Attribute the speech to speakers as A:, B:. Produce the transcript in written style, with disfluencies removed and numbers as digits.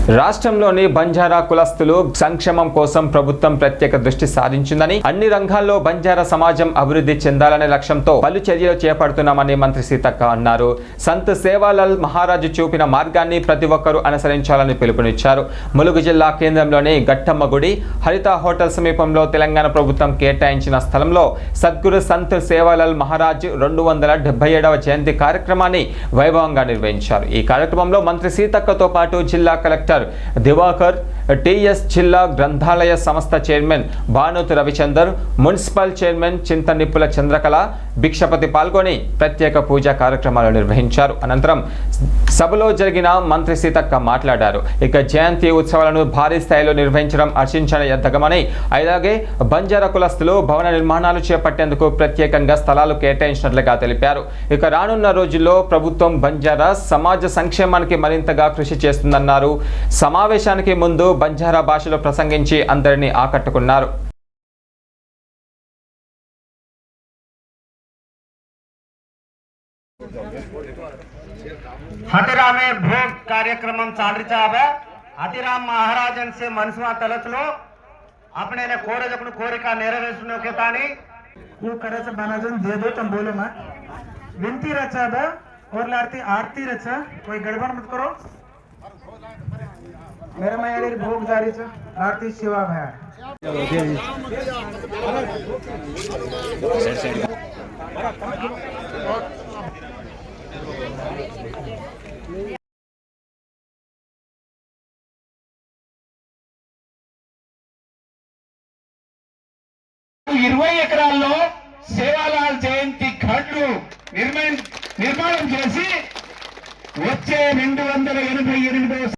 A: రాష్ట్రంలోని బంజారా కులస్తులు సంక్షేమం కోసం ప్రభుత్వం ప్రత్యేక దృష్టి సారించిందని, అన్ని రంగాల్లో బంజారా సమాజం అభివృద్ధి చెందాలనే లక్ష్యంతో పలు చర్యలు చేపడుతున్నామని మంత్రి సీతక్క అన్నారు. సంత్ సేవాలాల్ మహారాజు చూపిన మార్గాన్ని ప్రతి ఒక్కరూ అనుసరించాలని పిలుపునిచ్చారు. ములుగు జిల్లా కేంద్రంలోని గట్టమ్మ గుడి, హరిత హోటల్ సమీపంలో తెలంగాణ ప్రభుత్వం కేటాయించిన స్థలంలో సద్గురు సంత్ సేవాలాల్ మహారాజ్ 277వ జయంతి కార్యక్రమాన్ని వైభవంగా నిర్వహించారు. ఈ కార్యక్రమంలో మంత్రి సీతక్కతో పాటు జిల్లా కలెక్టర్ దివాకర్, టీఎస్ జిల్లా గ్రంథాలయ సంస్థ chairman Bhanoth Ravichander, municipal chairman Chintanippula Chandrakala, Bhikshapathi పాల్గొని ప్రత్యేక పూజా కార్యక్రమాలు నిర్వహించారు. అనంతరం సభలో జరిగిన మంత్రి సీతక్క మాట్లాడారు. ఇక జయంతి ఉత్సవాలను భారీ స్థాయిలో నిర్వహించడం హర్షించదగ్గమని, అలాగే బంజారా కులస్తులు భవన నిర్మాణాలు చేపట్టేందుకు ప్రత్యేకంగా స్థలాలు కేటాయించినట్లుగా తెలిపారు. ఇక రానున్న రోజుల్లో ప్రభుత్వం బంజారా సమాజ సంక్షేమానికి మరింతగా కృషి చేస్తుందన్నారు. సమావేశానికి ముందు బంజారా భాషలో ప్రసంగించి అందరినీ ఆకట్టుకున్నారు.
B: హతిరామే భోగ్ కార్యక్రమం चालरीचा है. हतिराम महाराजन से मनसुआ तलचलो अपने ने कोरिका नेरवेरने के तानी
C: वो करायचं बनाजन दे दो तुम बोलो मत. विनती रचा बा और लारती आरती रचा, कोई गड़बड़ मत करो. मेरा माया भोग जारी छ आरती शिवा भया.
B: ఎకరాల్లో సేవాలాల్ జయంతి ఘాట్లు నిర్మాణం చేసి వచ్చే 288